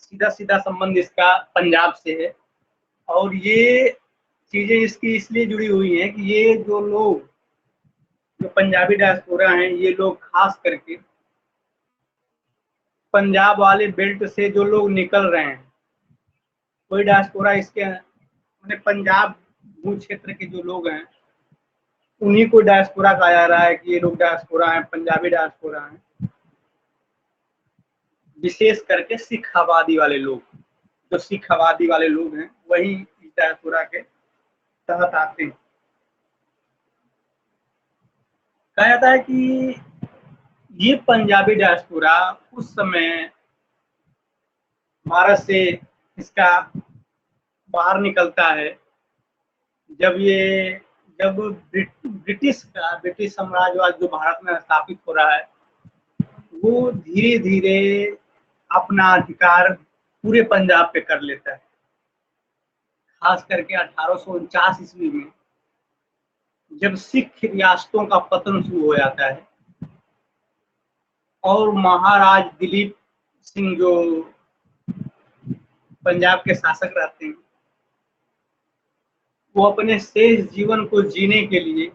सीधा सीधा संबंध इसका पंजाब से है। और ये चीजें इसकी इसलिए जुड़ी हुई हैं कि ये जो लोग, जो पंजाबी डायस्पोरा हैं, ये लोग खास करके पंजाब वाले बेल्ट से जो लोग निकल रहे हैं, कोई डायस्पोरा इसके मैंने पंजाब भू क्षेत्र के जो लोग हैं उन्हीं को डायस्पोरा कहा जा रहा है कि ये लोग डायस्पोरा हैं, पंजाबी डायस्पोरा हैं। विशेष करके सिख आबादी वाले लोग, जो सिख आबादी वाले लोग हैं वही इस डायस्पोरा के तहत आते हैं। कहा जाता है कि ये पंजाबी डायस्पोरा उस समय भारत से इसका बाहर निकलता है जब ब्रिटिश साम्राज्यवाद जो भारत में स्थापित हो रहा है वो धीरे धीरे अपना अधिकार पूरे पंजाब पे कर लेता है। खास करके 1849 ईस्वी में जब सिख रियासतों का पतन शुरू हो जाता है और महाराज दिलीप सिंह जो पंजाब के शासक रहते हैं वो अपने शेष जीवन को जीने के लिए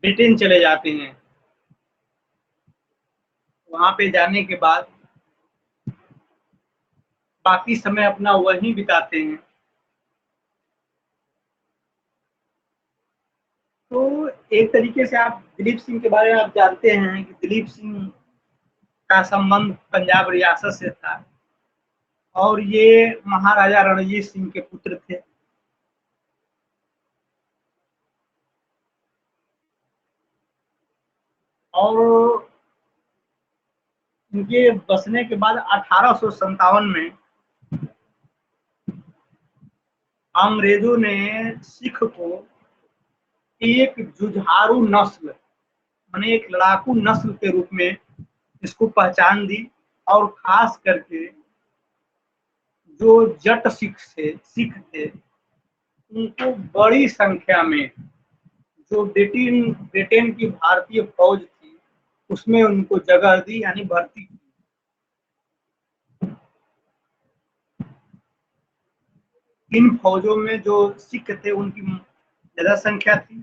ब्रिटेन चले जाते हैं। वहां पे जाने के बाद बाकी समय अपना वहीं बिताते हैं। तो एक तरीके से आप दिलीप सिंह के बारे में आप जानते हैं कि दिलीप सिंह का संबंध पंजाब रियासत से था और ये महाराजा रणजीत सिंह के पुत्र थे। और इनके बसने के बाद 1857 में अंग्रेजों ने सिख को एक जुझारू नस्ल माने एक लड़ाकू नस्ल के रूप में इसको पहचान दी। और खास करके जो जट सिख थे उनको बड़ी संख्या में जो ब्रिटेन की भारतीय फौज थी उसमें उनको जगह दी, यानी भर्ती की। इन फौजों में जो सिख थे उनकी ज्यादा संख्या थी।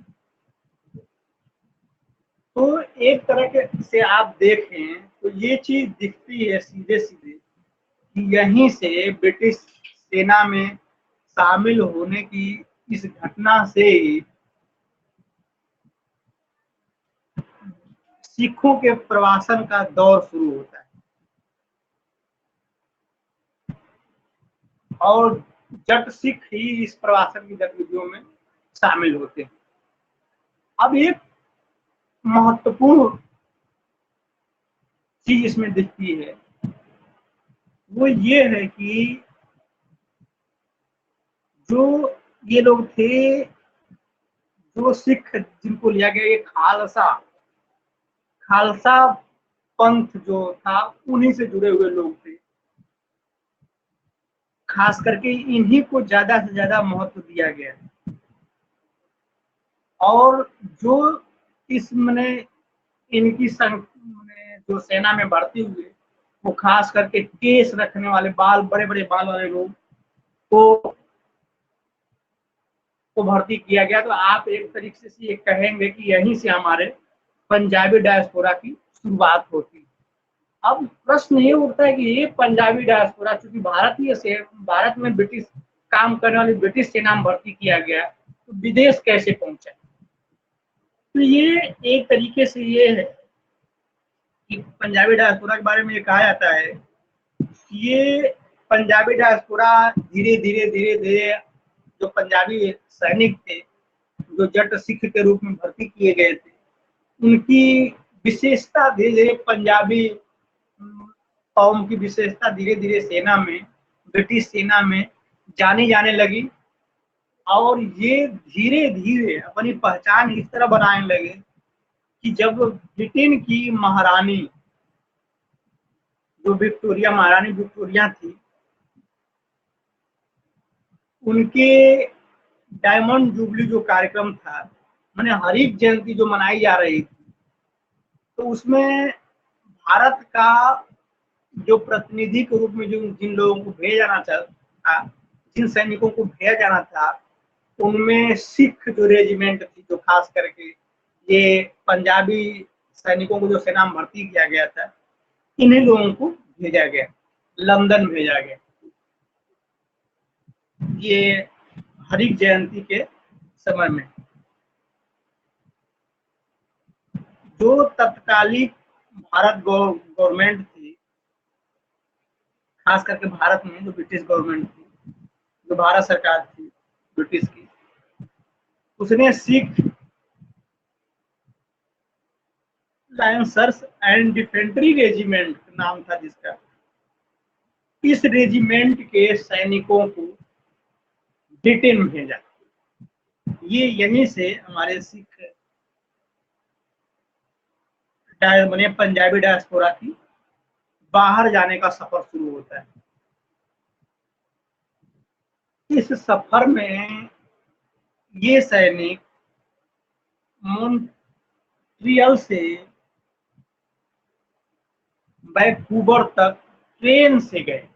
तो एक तरह के से आप देखें तो ये चीज दिखती है सीधे सीधे कि यहीं से ब्रिटिश सेना में शामिल होने की इस घटना से सिखों के प्रवासन का दौर शुरू होता है और जट सिख ही इस प्रवासन की गतिविधियों में शामिल होते हैं। अब एक महत्वपूर्ण चीज इसमें दिखती है वो ये है कि जो ये लोग थे, जो सिख जिनको लिया गया, ये खालसा पंथ जो था उन्हीं से जुड़े हुए लोग थे। खास करके इन्हीं को ज्यादा से ज्यादा महत्व दिया गया और जो इस मने इनकी जो सेना में भर्ती हुए वो खास करके केस रखने वाले बड़े बड़े बाल वाले लोग को भर्ती किया गया। तो आप एक तरीके से ये कहेंगे कि यहीं से हमारे पंजाबी डायस्पोरा की शुरुआत होती है। अब प्रश्न ये उठता है कि ये पंजाबी डायस्पोरा चूंकि भारत में ब्रिटिश काम करने वाली ब्रिटिश सेना में भर्ती किया गया तो विदेश कैसे पहुंचा। तो ये एक तरीके से ये है कि पंजाबी डायस्पोरा के बारे में ये कहा जाता है कि ये पंजाबी डायस्पोरा धीरे धीरे जो पंजाबी सैनिक थे जो जट सिख के रूप में भर्ती किए गए थे उनकी विशेषता धीरे धीरे पंजाबी कौम की विशेषता धीरे धीरे सेना में, ब्रिटिश सेना में जानी जाने लगी और ये धीरे धीरे अपनी पहचान इस तरह बनाने लगे कि जब ब्रिटेन की महारानी जो महारानी विक्टोरिया थी उनके डायमंड जुबली जो कार्यक्रम था माने हरीफ जयंती जो मनाई जा रही थी तो उसमें भारत का जो प्रतिनिधि के रूप में जो जिन लोगों को भेजा जाना था, जिन सैनिकों को भेजा जाना था, उनमें सिख जो रेजिमेंट थी, जो खास करके ये पंजाबी सैनिकों को जो सेना में भर्ती किया गया था, इन्हीं लोगों को भेजा गया, लंदन भेजा गया। ये हरिक जयंती के समय में जो तत्कालीन भारत गवर्नमेंट थी, खास करके भारत में जो ब्रिटिश गवर्नमेंट थी, जो भारत सरकार थी ब्रिटिश की, उसने सिख लायंसर्स एंड डिफेंट्री रेजिमेंट नाम था जिसका, इस रेजिमेंट के सैनिकों को ब्रिटेन भेजा। ये यहीं से हमारे सिख मैंने पंजाबी डायस्पोरा की बाहर जाने का सफर शुरू होता है। इस सफर में ये सैनिक मॉन्ट्रियल से वैंकूवर तक ट्रेन से गए।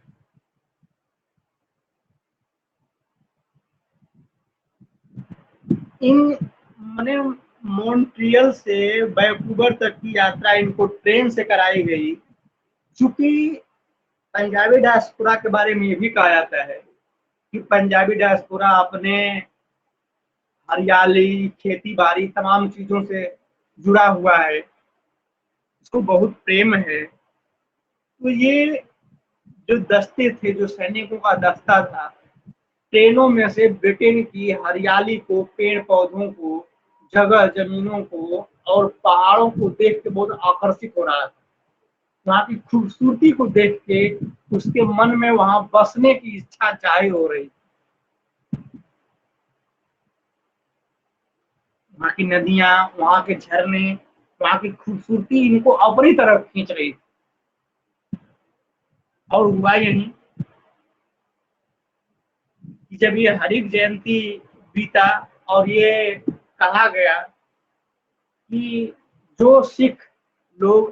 इन मैंने मॉन्ट्रियल से वैंकूवर तक की यात्रा इनको ट्रेन से कराई गई, चूंकि पंजाबी डायस्पोरा के बारे में ये भी कहा जाता है कि पंजाबी डायस्पोरा अपने हरियाली, खेती बाड़ी, तमाम चीजों से जुड़ा हुआ है, इसको बहुत प्रेम है। तो ये जो दस्ते थे, जो सैनिकों का दस्ता था, ट्रेनों में से ब्रिटेन की हरियाली को, पेड़ पौधों को, जगह जमीनों को और पहाड़ों को देख के बहुत आकर्षित हो रहा था। वहाँ की खूबसूरती को देख के उसके मन में वहां बसने की इच्छा जाहिर हो रही। वहाँ की नदियां, वहाँ के झरने, वहाँ की खूबसूरती इनको अपनी तरफ खींच रही थी। और हुआ यही कि जब ये हरिक जयंती बीता और ये कहा गया कि जो सिख लोग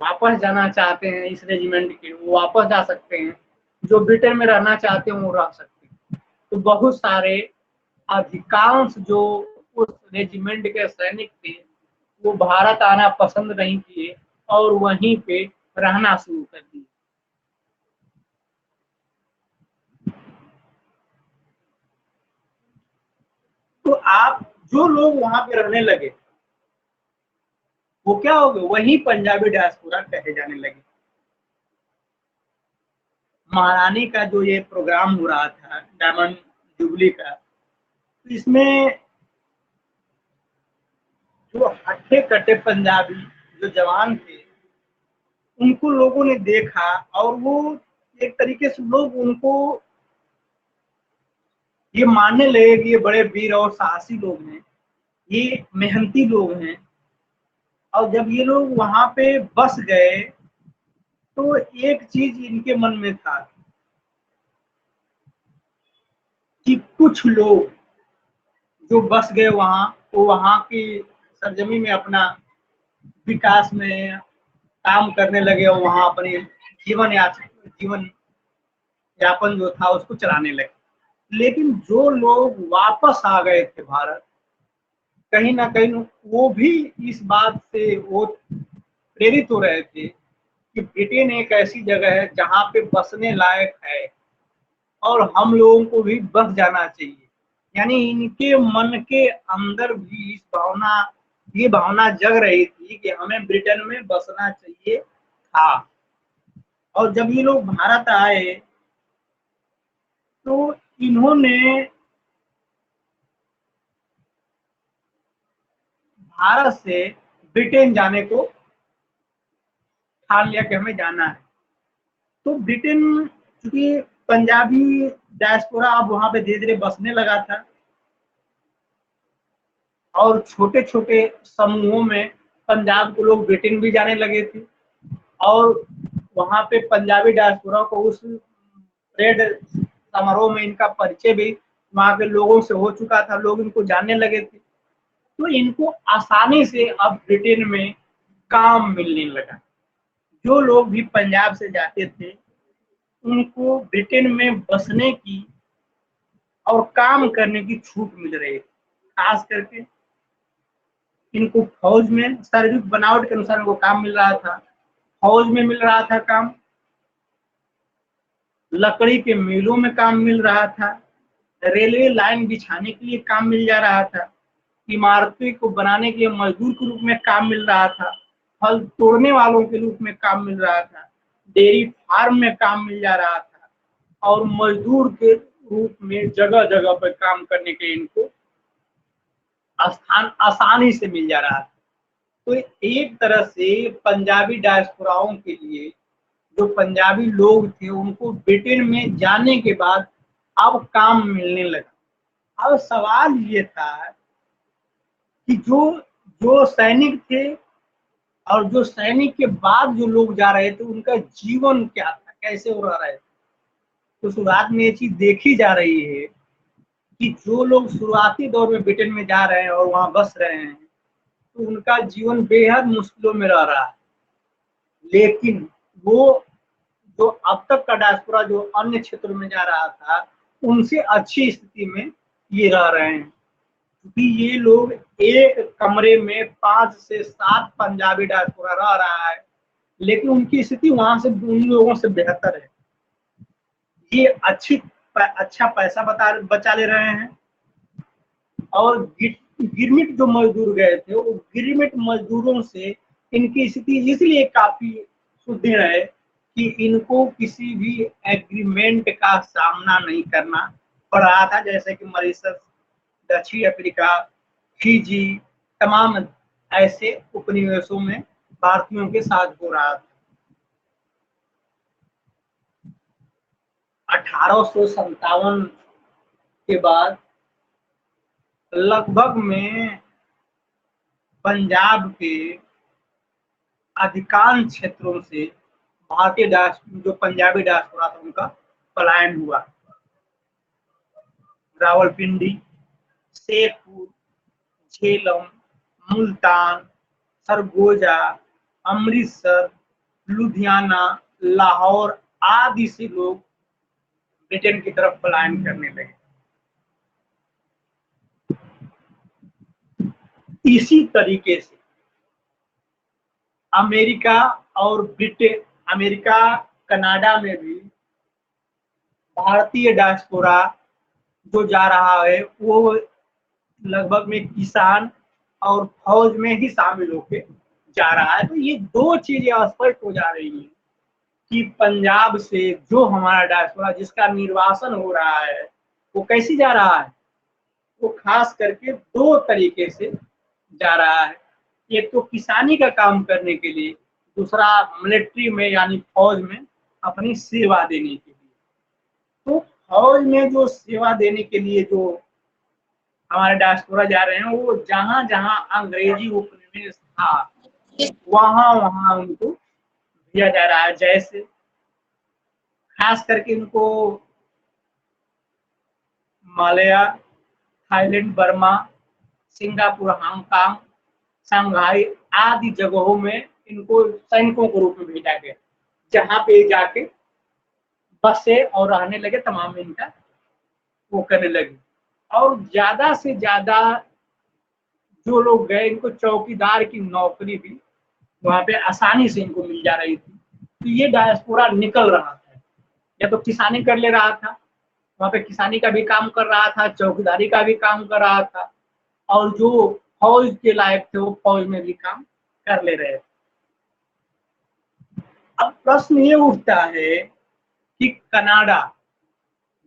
वापस जाना चाहते हैं इस रेजिमेंट के, वो वापस जा सकते हैं, जो ब्रिटेन में रहना चाहते हैं वो रह सकते हैं। तो बहुत सारे, अधिकांश जो उस रेजिमेंट के सैनिक थे, वो भारत आना पसंद नहीं किए और वहीं पे रहना शुरू कर दिए। तो आप जो लोग वहां पे रहने लगे, वो क्या हो गए, वही पंजाबी डायस्पोरा कहे जाने लगे। महारानी का जो ये प्रोग्राम हो रहा था डायमंड जुबली का, तो इसमें जो हट्टे कट्टे पंजाबी जो जवान थे, उनको लोगों ने देखा और वो एक तरीके से लोग उनको ये मानने लगे कि ये बड़े वीर और साहसी लोग हैं, ये मेहनती लोग हैं। और जब ये लोग वहां पे बस गए तो एक चीज इनके मन में था कि कुछ लोग जो बस गए वहां, तो वहां की सरजमी में अपना विकास में काम करने लगे और वहां अपनी जीवन यापन जो था उसको चलाने लगे। लेकिन जो लोग वापस आ गए थे भारत, कहीं ना कहीं वो भी इस बात से वो प्रेरित हो रहे थे कि ब्रिटेन एक ऐसी जगह है जहाँ पे बसने लायक है और हम लोगों को भी बस जाना चाहिए। यानी इनके मन के अंदर भी ये भावना जग रही थी कि हमें ब्रिटेन में बसना चाहिए था। और जब ये लोग भारत आए तो इन्होंने भारत से ब्रिटेन जाने को ठान लिया कि हमें जाना है। तो ब्रिटेन, चूंकि पंजाबी डायस्पोरा अब वहां पे धीरे धीरे बसने लगा था और छोटे छोटे समूहों में पंजाब के लोग ब्रिटेन भी जाने लगे थे और वहां पे पंजाबी डायस्पोरा को उस परेड समारोह में इनका परिचय भी वहां के लोगों से हो चुका था, लोग इनको जानने लगे थे। तो इनको आसानी से अब ब्रिटेन में काम मिलने लगा। जो लोग भी पंजाब से जाते थे उनको ब्रिटेन में बसने की और काम करने की छूट मिल रही थी। खास करके इनको फौज में शारीरिक बनावट के अनुसार इनको काम मिल रहा था। फौज में मिल रहा था काम, लकड़ी के मिलों में काम मिल रहा था, रेलवे लाइन बिछाने के लिए काम मिल जा रहा था, इमारतें को बनाने के लिए मजदूर के रूप में काम मिल रहा था, फल तोड़ने वालों के रूप में काम मिल रहा था, डेयरी फार्म में काम मिल जा रहा था और मजदूर के रूप में जगह जगह पर काम करने के इनको स्थान आसानी से मिल जा रहा था। तो एक तरह से पंजाबी डायस्पोराओं के लिए, जो पंजाबी लोग थे उनको ब्रिटेन में जाने के बाद अब काम मिलने लगा। अब सवाल ये था कि जो जो सैनिक थे और जो सैनिक के बाद जो लोग जा रहे थे उनका जीवन क्या था, कैसे हो रहा है। तो शुरुआत में ये चीज देखी जा रही है कि जो लोग शुरुआती दौर में ब्रिटेन में जा रहे हैं और वहां बस रहे हैं तो उनका जीवन बेहद मुश्किलों में रह रहा है। लेकिन वो जो अब तक का डायस्पोरा जो अन्य क्षेत्रों में जा रहा था उनसे अच्छी स्थिति में ये रह रहे हैं, क्योंकि ये लोग एक कमरे में 5 से 7 पंजाबी डायस्पोरा रह रहा है, लेकिन उनकी स्थिति वहां से उन लोगों से बेहतर है। ये अच्छा पैसा बचा ले रहे हैं और गिरमिट जो मजदूर गए थे वो गिरमिट मजदूरों से इनकी स्थिति इसलिए काफी सुदृढ़ है कि इनको किसी भी एग्रीमेंट का सामना नहीं करना पड़ रहा था, जैसे कि मॉरिशस, दक्षिण अफ्रीका, फिजी, तमाम ऐसे उपनिवेशों में भारतीयों के साथ हो रहा था। 1857 के बाद लगभग में पंजाब के अधिकांश क्षेत्रों से भारतीय जो पंजाबी डायस्पोरा था उनका पलायन हुआ। रावलपिंडी, शेखपुर, झेलम, मुल्तान, सरगोजा, अमृतसर, लुधियाना, लाहौर आदि से लोग ब्रिटेन की तरफ पलायन करने लगे। इसी तरीके से अमेरिका और ब्रिटेन, अमेरिका कनाडा में भी भारतीय डायस्पोरा जो जा रहा है वो लगभग में किसान और फौज में ही शामिल होके जा रहा है। तो ये दो चीजें स्पष्ट हो जा रही हैं कि पंजाब से जो हमारा डायस्पोरा जिसका निर्वासन हो रहा है वो कैसे जा रहा है, वो खास करके दो तरीके से जा रहा है। एक तो किसानी का काम करने के लिए, दूसरा मिलिट्री में यानी फौज में अपनी सेवा देने के लिए। तो फौज में जो सेवा देने के लिए जो हमारे डायस्पोरा जा रहे हैं वो जहां जहां अंग्रेजी उपनिवेश था वहां वहां उनको दिया जा रहा है। जैसे खास करके इनको Malaya, Thailand, Burma, Singapore, Hong Kong, Shanghai आदि जगहों में इनको सैनिकों के रूप में भेजा गया, जहां पे जाके बसे और रहने लगे, तमाम इनका वो करने लगे। और ज्यादा से ज्यादा जो लोग गए इनको चौकीदार की नौकरी भी वहां पे आसानी से इनको मिल जा रही थी। तो ये डायस्पोरा निकल रहा था, या तो किसानी कर ले रहा था, वहां पे किसानी का भी काम कर रहा था, चौकीदारी का भी काम कर रहा था, और जो फौज के लायक थे वो फौज में भी काम कर ले रहे थे। अब प्रश्न ये उठता है कि कनाडा,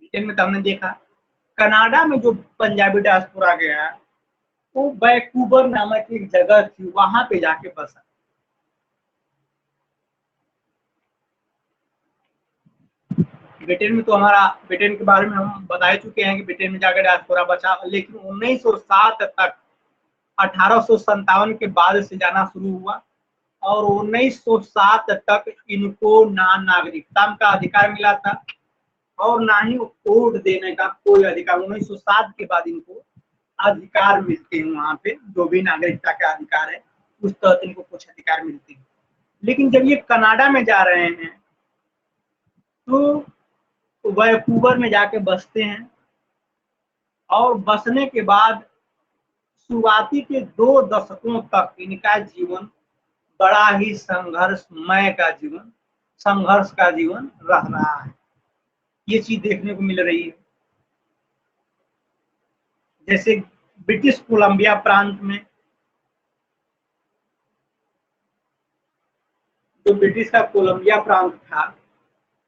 ब्रिटेन में तो हमने देखा, कनाडा में जो पंजाबी डायस्पोरा गया वो वैंकूवर नामक एक जगह थी वहां पे जाके बसा। ब्रिटेन में तो हमारा, ब्रिटेन के बारे में हम बता चुके हैं कि ब्रिटेन में जाकर डायस्पोरा बचा, लेकिन 1907 तक, 1857 के बाद से जाना शुरू हुआ और 1907 तक इनको ना नागरिकता का अधिकार मिला था और ना ही वोट देने का कोई अधिकार। 1907 के बाद इनको अधिकार मिलते हैं वहां पे, जो भी नागरिकता का अधिकार है उस तहत इनको कुछ अधिकार मिलते हैं। लेकिन जब ये कनाडा में जा रहे हैं तो वैंकूवर में जाके बसते हैं और बसने के बाद शुरुआती के 2 दशकों तक इनका जीवन बड़ा ही संघर्षमय का जीवन, संघर्ष का जीवन रह रहा है। ये चीज देखने को मिल रही है। जैसे ब्रिटिश कोलंबिया प्रांत में, जो ब्रिटिश का कोलंबिया प्रांत था,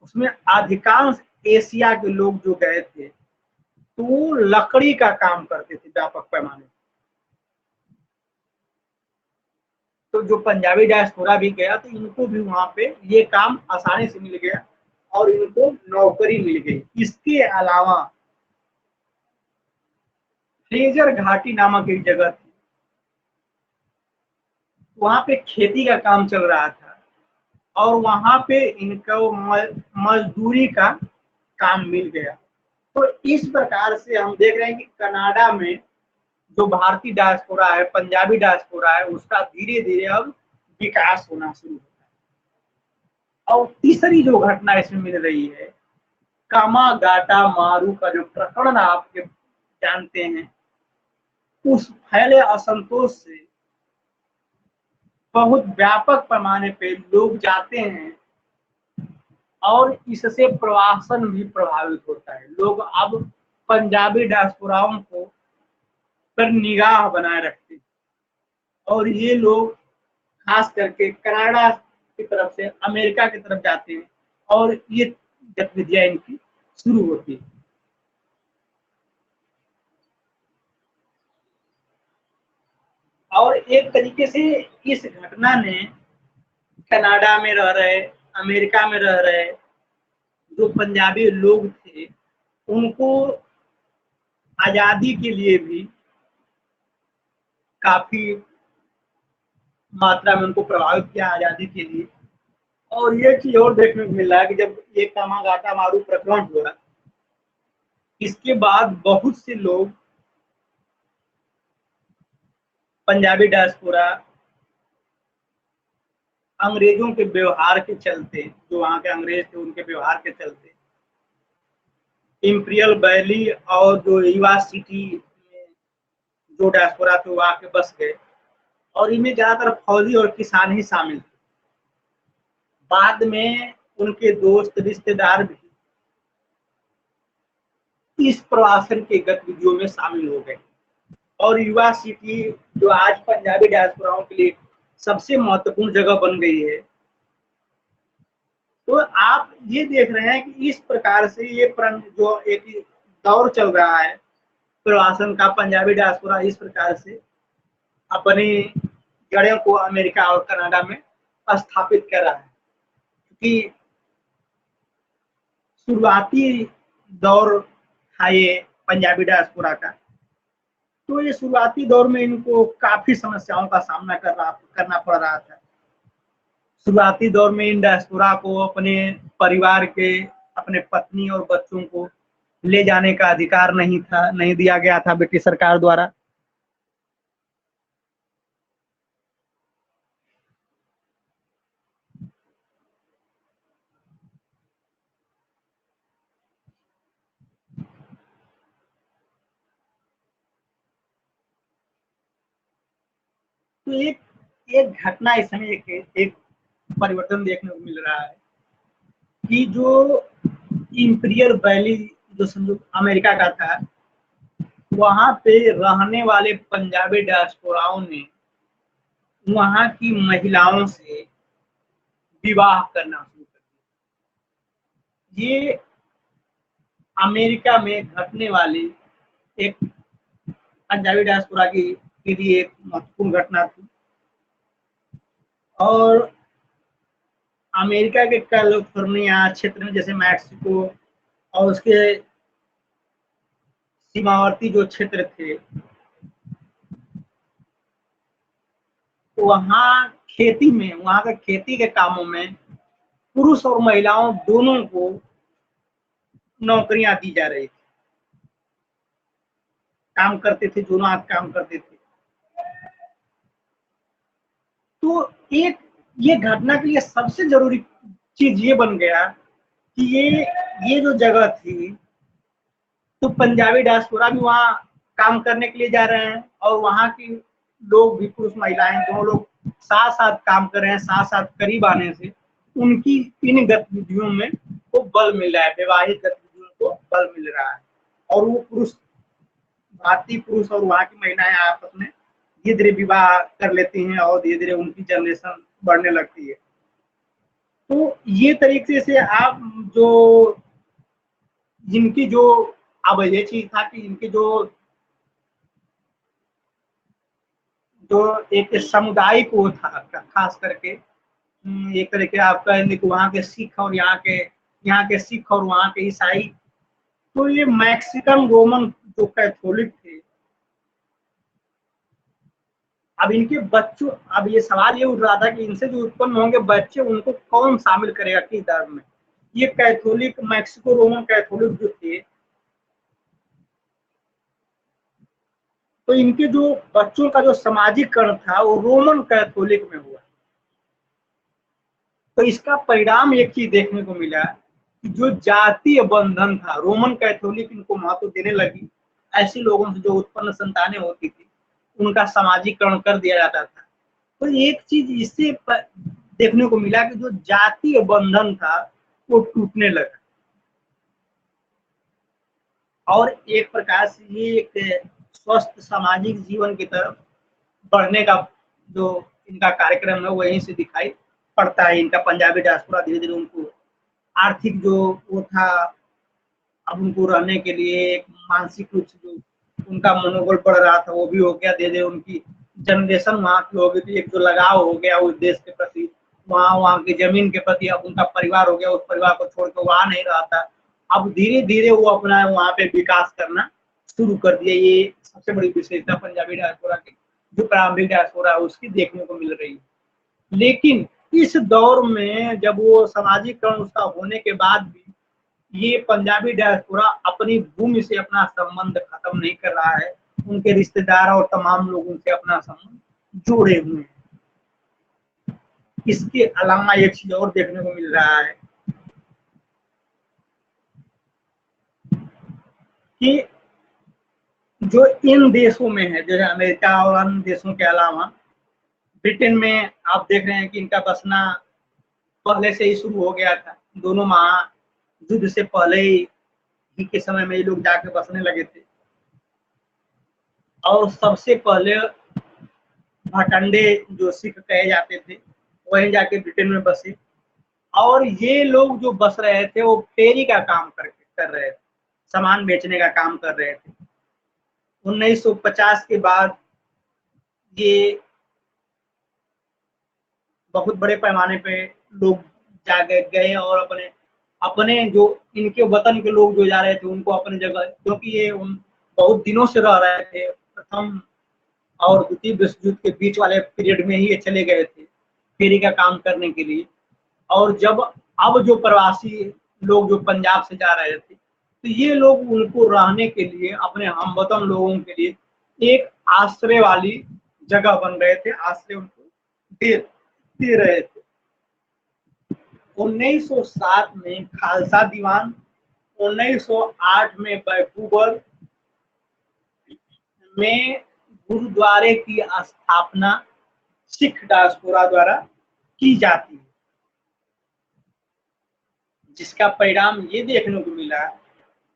उसमें अधिकांश एशिया के लोग जो गए थे तो वो लकड़ी का काम करते थे व्यापक पैमाने। तो जो पंजाबी डायस्पोरा भी गया तो इनको भी वहां पे ये काम आसानी से मिल गया और इनको नौकरी मिल गई। इसके अलावा फ्रेजर घाटी नामक एक जगह थी, वहां पे खेती का काम चल रहा था और वहां पे इनको मजदूरी का काम मिल गया। तो इस प्रकार से हम देख रहे हैं कि कनाडा में जो भारतीय डायस्पोरा है, पंजाबी डायस्पोरा है, उसका धीरे धीरे अब विकास होना शुरू होता है। और तीसरी जो घटना इसमें मिल रही है, कामागाटा मारू का जो प्रकरण आप जानते हैं, उस फैले असंतोष से बहुत व्यापक पैमाने पे लोग जाते हैं और इससे प्रवासन भी प्रभावित होता है। लोग अब पंजाबी डायस्पोराओं को पर निगाह बनाए रखते हैं और ये लोग खास करके कनाडा की तरफ से अमेरिका की तरफ जाते हैं और ये गतिविधियां इनकी शुरू होती है। और एक तरीके से इस घटना ने कनाडा में रह रहे, अमेरिका में रह रहे जो पंजाबी लोग थे उनको आजादी के लिए भी काफी मात्रा में उनको प्रभावित किया, आजादी के लिए। और ये चीज और देखने को मिल रहा है कि जब ये कामागाटा मारू प्रकरण हुआ, इसके बाद बहुत से लोग पंजाबी डायस्पोरा अंग्रेजों के व्यवहार के चलते, जो वहां के अंग्रेज थे उनके व्यवहार के चलते इंपीरियल वैली और जो रीवा सिटी में जो डायस्पोरा थे वो आके बस गए और इनमें ज्यादातर फौजी और किसान ही शामिल थे। बाद में उनके दोस्त रिश्तेदार भी इस प्रवासन के गतिविधियों में शामिल हो गए और युवा सिटी जो आज पंजाबी डायस्पोराओं के लिए सबसे महत्वपूर्ण जगह बन गई है। तो आप ये देख रहे हैं कि इस प्रकार से ये जो एक दौर चल रहा है प्रवासन का, पंजाबी डायस्पोरा इस प्रकार से अपनी जड़ों को अमेरिका और कनाडा में स्थापित कर रहा है। क्योंकि शुरुआती दौर था ये पंजाबी डायस्पोरा का, तो ये शुरुआती दौर में इनको काफी समस्याओं का सामना करना पड़ रहा था। शुरुआती दौर में इन डायस्पोरा को अपने परिवार के, अपने पत्नी और बच्चों को ले जाने का अधिकार नहीं दिया गया था ब्रिटिश सरकार द्वारा। तो एक एक घटना इस समय एक परिवर्तन देखने को मिल रहा है कि जो इंपीरियल वैली जो समझो अमेरिका का था, वहां पे रहने वाले पंजाबी डायस्पोराओं ने वहां की महिलाओं से विवाह करना शुरू कर दिया। ये अमेरिका में घटने वाली एक पंजाबी डायस्पोरा के लिए एक महत्वपूर्ण घटना थी और अमेरिका के कैलिफोर्निया क्षेत्र में, जैसे मैक्सिको और उसके सीमावर्ती जो क्षेत्र थे, वहां वहां के खेती के कामों में पुरुष और महिलाओं दोनों को नौकरियां दी जा रही थी, काम करते थे, दोनों हाथ काम करते थे। तो एक ये घटना के लिए सबसे जरूरी चीज ये बन गया कि ये जो जगह थी, तो पंजाबी डायस्पोरा भी वहाँ काम करने के लिए जा रहे हैं और वहाँ की लोग भी, पुरुष महिलाएं दोनों लोग साथ साथ काम कर रहे हैं। साथ साथ करीब आने से उनकी इन गतिविधियों में को बल मिल रहा है, वैवाहिक गतिविधियों को बल मिल रहा है। और वो पुरुष, भारतीय पुरुष और वहाँ की महिलाएं आपस में धीरे धीरे विवाह कर लेती हैं और धीरे धीरे उनकी जनरेशन बढ़ने लगती है। तो ये तरीके से आप जो जिनकी जो, अब ये चीज था कि इनके जो एक सामुदायिक वो था, खास करके एक तरह के आप कहेंगे कि वहाँ के सिख और यहाँ के सिख और वहाँ के ईसाई, तो ये मैक्सिकन रोमन जो कैथोलिक थे। अब इनके बच्चों, अब ये सवाल ये उठ रहा था कि इनसे जो उत्पन्न होंगे बच्चे, उनको कौन शामिल करेगा किस धर्म में। ये कैथोलिक, मैक्सिको रोमन कैथोलिक जो थे, तो इनके जो बच्चों का जो सामाजिकरण था वो रोमन कैथोलिक में हुआ। तो इसका परिणाम एक चीज देखने को मिला कि जो जातीय बंधन था, रोमन कैथोलिक इनको महत्व देने लगी। ऐसे लोगों से जो उत्पन्न संतानें होती थी उनका सामाजिकरण कर दिया जाता था। तो एक चीज इससे देखने को मिला कि जो जातीय बंधन था वो टूटने लगा और एक प्रकार से ये एक स्वस्थ सामाजिक जीवन की तरफ बढ़ने का जो इनका कार्यक्रम है वहीं से दिखाई पड़ता है। इनका पंजाबी डायस्पोरा धीरे धीरे उनको आर्थिक जो वो था, अब उनको रहने के लिए एक मानसिक रूप से जो उनका मनोबल बढ़ रहा था वो भी हो गया। धीरे धीरे उनकी जनरेशन वहाँ की हो गई थी, एक जो लगाव हो गया उस देश के प्रति, वहाँ की जमीन के प्रति। अब उनका परिवार हो गया, उस परिवार को छोड़कर वहाँ नहीं रहा था। अब धीरे धीरे वो अपना वहाँ पे विकास करना शुरू कर दिया। ये सबसे बड़ी विशेषता पंजाबी डायस्पोरा की, जो प्रारंभिक डायस्पोरा है उसकी देखने को मिल रही है। लेकिन इस दौर में जब वो सामाजिकरण उसका होने के बाद भी ये पंजाबी डायस्पोरा अपनी भूमि से अपना संबंध खत्म नहीं कर रहा है, उनके रिश्तेदार और तमाम लोगों से अपना संबंध जोड़े हुए हैं। इसके अलावा एक चीज और देखने को मिल रहा है कि जो इन देशों में है, जैसे अमेरिका और अन्य देशों के अलावा ब्रिटेन में आप देख रहे हैं कि इनका बसना पहले से ही शुरू हो गया था। दोनों महायुद्ध से पहले ही के समय में ये लोग जाके बसने लगे थे और सबसे पहले भाटंडे जो सिख कहे जाते थे वहीं जाके ब्रिटेन में बसे। और ये लोग जो बस रहे थे वो फेरी का काम कर रहे थे, सामान बेचने का काम कर रहे थे। 1950 के बाद ये बहुत बड़े पैमाने पे लोग जा गए और अपने अपने जो इनके वतन के लोग जो जा रहे थे उनको अपनी जगह, क्योंकि ये बहुत दिनों से रह रहे थे, प्रथम और द्वितीय विश्व युद्ध के बीच वाले पीरियड में ही ये चले गए थे फेरी का काम करने के लिए। और जब अब जो प्रवासी लोग जो पंजाब से जा रहे थे, तो ये लोग उनको रहने के लिए, अपने हमवतन लोगों के लिए एक आश्रय वाली जगह बन रहे थे, आश्रय उनको दे रहे थे। 1907 में खालसा दीवान, 1908 में वैंकूवर में गुरुद्वारे की स्थापना सिख डायस्पोरा द्वारा की जाती है, जिसका परिणाम ये देखने को मिला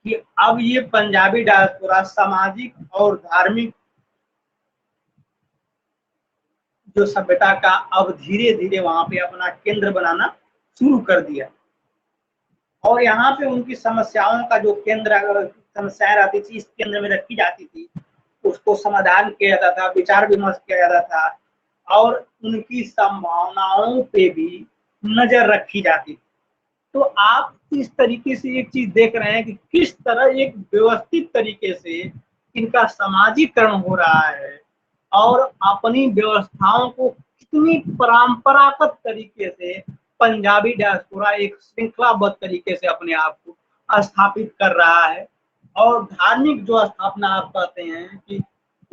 कि अब ये पंजाबी डायस्पोरा सामाजिक और धार्मिक जो सभ्यता का अब धीरे धीरे वहां पे अपना केंद्र बनाना शुरू कर दिया। और यहाँ पे उनकी समस्याओं का जो केंद्र, समस्याएं रहती थी इस केंद्र में रखी जाती थी, उसको समाधान किया जाता था, विचार विमर्श किया जाता था और उनकी संभावनाओं पे भी नजर रखी जाती थी। तो आप इस तरीके से एक चीज देख रहे हैं कि किस तरह एक व्यवस्थित तरीके से इनका सामाजिकरण हो रहा है और अपनी व्यवस्थाओं को कितनी परंपरागत तरीके से पंजाबी डायस्पोरा एक श्रृंखलाबद्ध तरीके से अपने आप को स्थापित कर रहा है। और धार्मिक जो स्थापना आप कहते हैं कि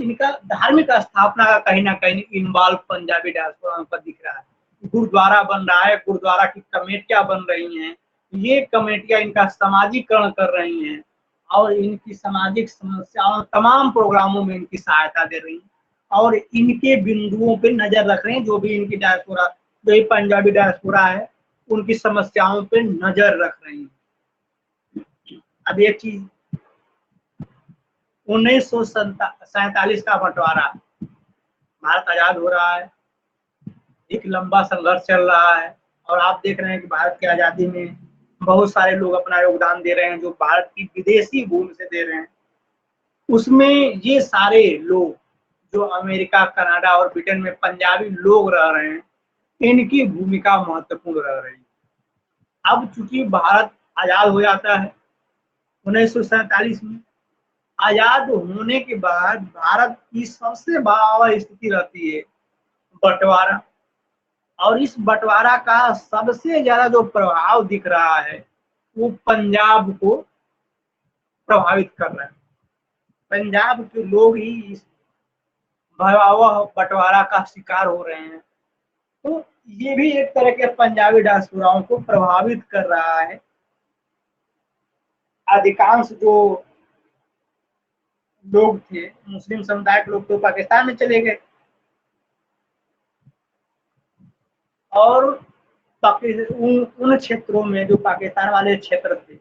इनका धार्मिक स्थापना का कहीं ना कहीं इन्वॉल्व पंजाबी डायस्पोरा पर दिख रहा है। गुरुद्वारा बन रहा है, गुरुद्वारा की कमेटियां बन रही हैं, ये कमेटियां इनका सामाजिकरण कर रही हैं और इनकी सामाजिक समस्याओं तमाम प्रोग्रामों में इनकी सहायता दे रही हैं और इनके बिंदुओं पे नजर रख रहे हैं। जो भी इनकी डायस्पोरा, जो ये पंजाबी डायस्पोरा है, उनकी समस्याओं पे नजर रख रही हैं। अब एक चीज, 1947 का बंटवारा, भारत आजाद हो रहा है, एक लंबा संघर्ष चल रहा है और आप देख रहे हैं कि भारत की आजादी में बहुत सारे लोग अपना योगदान दे रहे हैं, जो भारत की विदेशी भूमि से दे रहे हैं। उसमें ये सारे लोग जो अमेरिका, कनाडा और ब्रिटेन में पंजाबी लोग रह रहे हैं, इनकी भूमिका महत्वपूर्ण रह रही है। अब चूंकि भारत आजाद हो जाता है 1947 में, आजाद होने के बाद भारत की सबसे बड़ा स्थिति रहती है बंटवारा, और इस बंटवारा का सबसे ज्यादा जो प्रभाव दिख रहा है वो पंजाब को प्रभावित कर रहा है। पंजाब के लोग ही इस भयावह बंटवारा का शिकार हो रहे हैं। तो ये भी एक तरह के पंजाबी डायस्पोराओं को प्रभावित कर रहा है। अधिकांश जो लोग थे, मुस्लिम समुदाय के लोग, तो पाकिस्तान में चले गए और उन क्षेत्रों में, जो पाकिस्तान वाले क्षेत्र थे,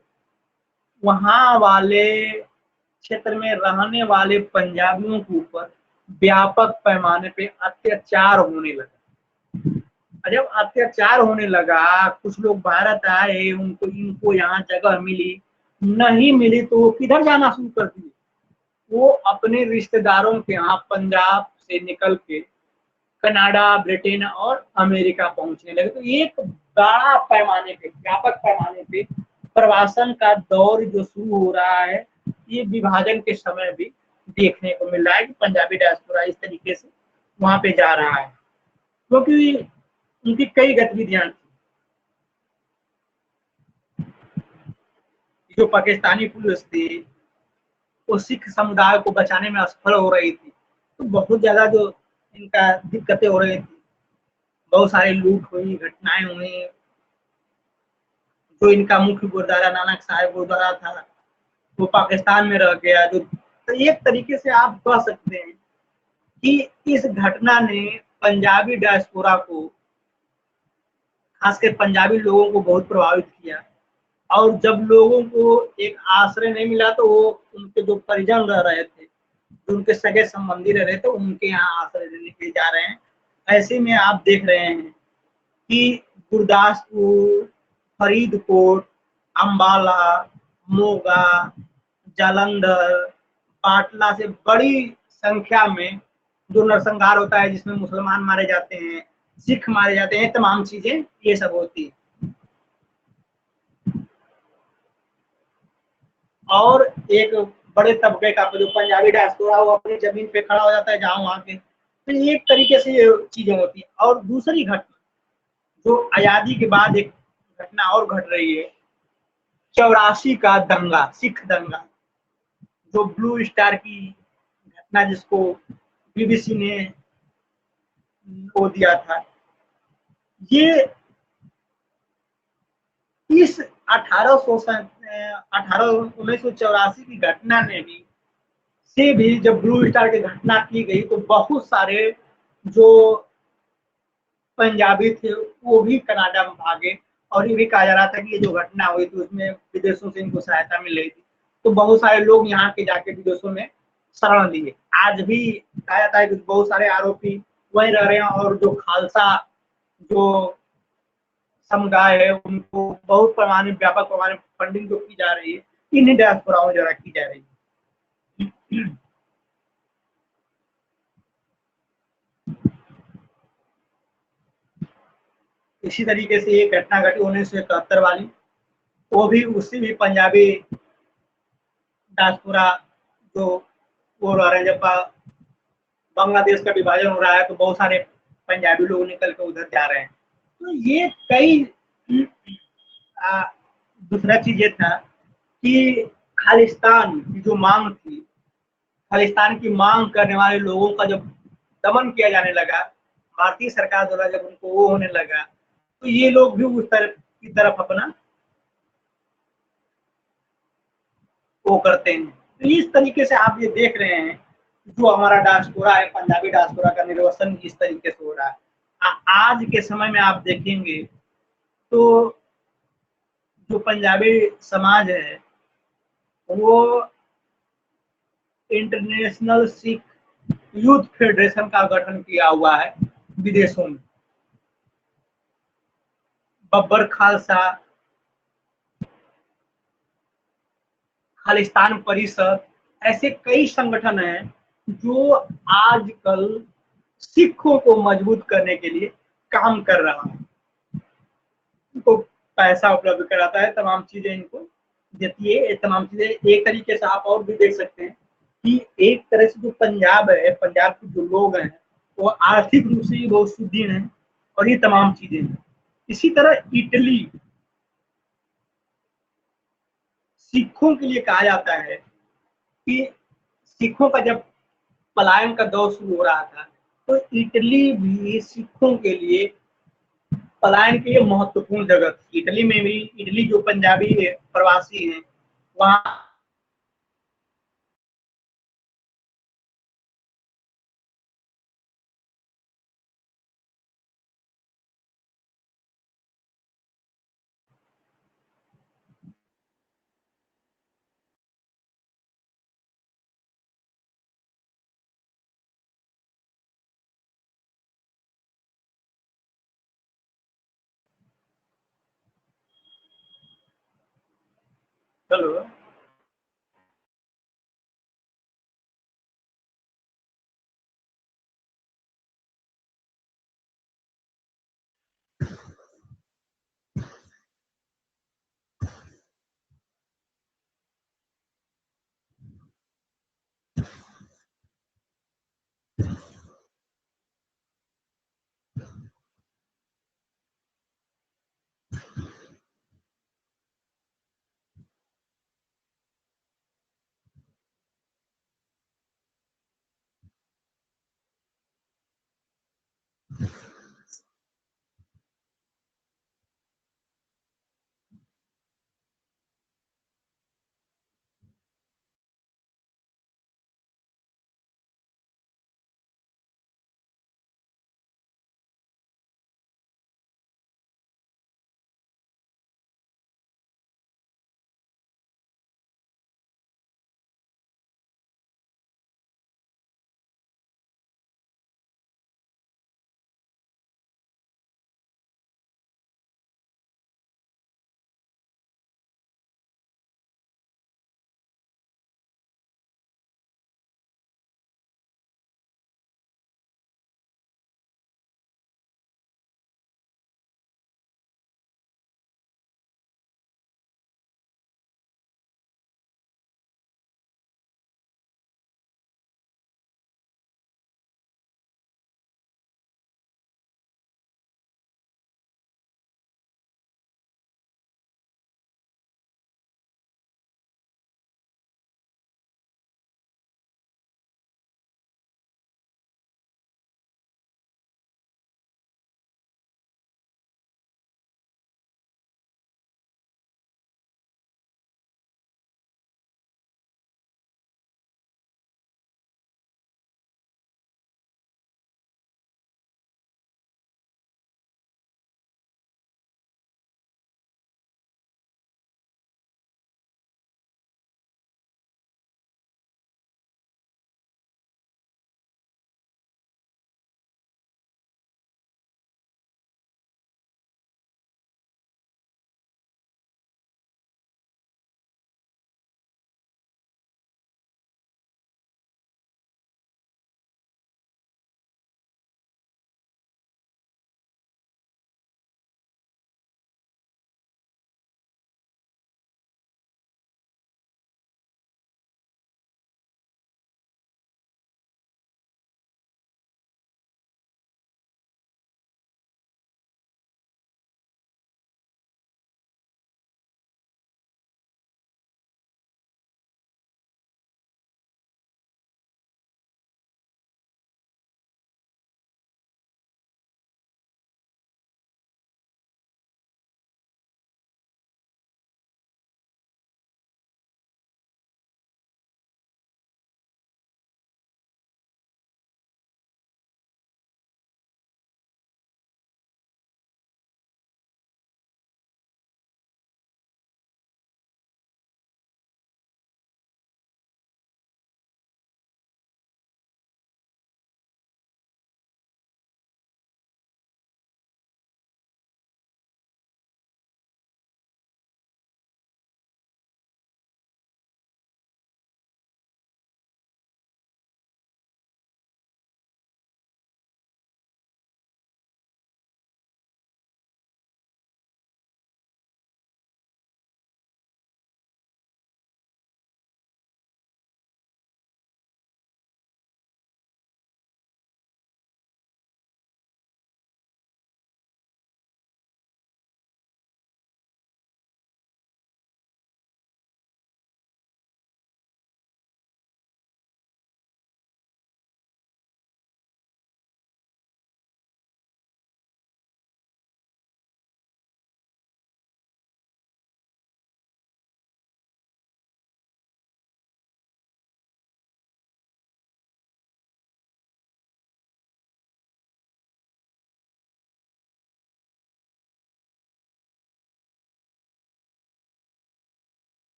वहां वाले क्षेत्र में रहने वाले पंजाबियों के ऊपर व्यापक पैमाने पे अत्याचार होने लगा। जब अत्याचार होने लगा, कुछ लोग भारत आए, इनको यहाँ जगह मिली, नहीं मिली तो वो किधर जाना शुरू कर दिए, वो अपने रिश्तेदारों के यहाँ पंजाब से निकल के कनाडा, ब्रिटेन और अमेरिका पहुंचने लगे। तो एक बड़ा पैमाने पे, व्यापक पैमाने पे प्रवासन का दौर जो शुरू हो रहा है, ये विभाजन के समय भी देखने को मिल रहा है कि पंजाबी डायस्पोरा इस तरीके से वहां पे जा रहा है, क्योंकि उनकी कई गतिविधियां थी। जो पाकिस्तानी पुलिस थी वो सिख समुदाय को बचाने में असफल हो रही थी, तो बहुत ज्यादा जो इनका दिक्कतें हो रही थी, बहुत सारी लूट हुई, घटनाएं हुई। जो इनका मुख्य गुरुद्वारा नानक साहिब गुरुद्वारा था, वो पाकिस्तान में रह गया। जो तो एक तरीके से आप कह सकते हैं कि इस घटना ने पंजाबी डायस्पोरा को, खासकर पंजाबी लोगों को बहुत प्रभावित किया। और जब लोगों को एक आश्रय नहीं मिला तो वो उनके जो परिजन रह रहे थे, जो उनके सगे संबंधी रह रहे थे, उनके यहाँ आश्रय लेने के लिए जा रहे हैं। ऐसे में आप देख रहे हैं कि गुरदासपुर, फरीदकोट, अम्बाला, मोगा, जालंधर, पाटला से बड़ी संख्या में जो नरसंहार होता है, जिसमें मुसलमान मारे जाते हैं, सिख मारे जाते हैं, तमाम चीजें ये सब होती है। और एक बड़े तबके का जो पंजाबी डायस्पोरा, वो अपनी जमीन पे खड़ा हो जाता है जहाँ वहाँ पे। तो एक तरीके से ये चीजें होती है। और दूसरी घटना जो आजादी के बाद एक घटना और घट रही है, 84 का दंगा, सिख दंगा, जो ब्लू स्टार की घटना, जिसको बीबीसी ने वो दिया था, ये इस 1984 की घटना ने भी से भी, जब ब्लू स्टार की घटना की गई तो बहुत सारे जो पंजाबी थे वो भी कनाडा में भागे। और ये भी कहा जा रहा था कि ये जो घटना हुई थी उसमें विदेशों से इनको सहायता मिल रही थी, तो बहुत सारे लोग यहाँ के जाके विदेशों में शरण लिए। आज भी कहा जाता है कि बहुत सारे आरोपी वहीं रह रहे हैं, और जो खालसा जो समुदाय है उनको बहुत पैमाने, व्यापक पैमाने फंडिंग जो की जा रही है, इन्हीं डायस्पोराओं द्वारा की जा रही है। इसी तरीके से एक घटना घटी 1971 वाली, वो भी, उससे भी पंजाबी डायस्पोरा जो वो रह रहे हैं, जब बांग्लादेश का विभाजन हो रहा है तो बहुत सारे पंजाबी लोग निकल के उधर जा रहे हैं। तो ये कई दूसरा चीज ये था कि खालिस्तान की जो मांग थी, खालिस्तान की मांग करने वाले लोगों का जब दमन किया जाने लगा, भारतीय सरकार द्वारा जब उनको वो होने लगा, तो ये लोग भी उस तरफ की तरफ अपना वो करते हैं। तो इस तरीके से आप ये देख रहे हैं, जो हमारा डायस्पोरा है, पंजाबी डायस्पोरा का निर्वसन इस तरीके से हो रहा है। आज के समय में आप देखेंगे तो जो पंजाबी समाज है वो इंटरनेशनल सिख यूथ फेडरेशन का गठन किया हुआ है विदेशों में। बब्बर खालसा, खालिस्तान परिषद, ऐसे कई संगठन हैं जो आजकल सिखों को मजबूत करने के लिए काम कर रहा है। इनको पैसा उपलब्ध कराता है, तमाम चीजें इनको देती है। ये तमाम चीजें एक तरीके से आप और भी देख सकते हैं कि एक तरह से जो पंजाब है, पंजाब के जो लोग हैं वो आर्थिक रूप से भी बहुत सुदृढ़ हैं, और ये तमाम चीजें हैं। इसी तरह इटली सिखों के लिए कहा जाता है कि सिखों का जब पलायन का दौर शुरू हो रहा था, तो इटली भी सिखों के लिए पलायन के लिए महत्वपूर्ण जगह थी। इटली में भी, इटली जो पंजाबी प्रवासी हैं वहाँ चलो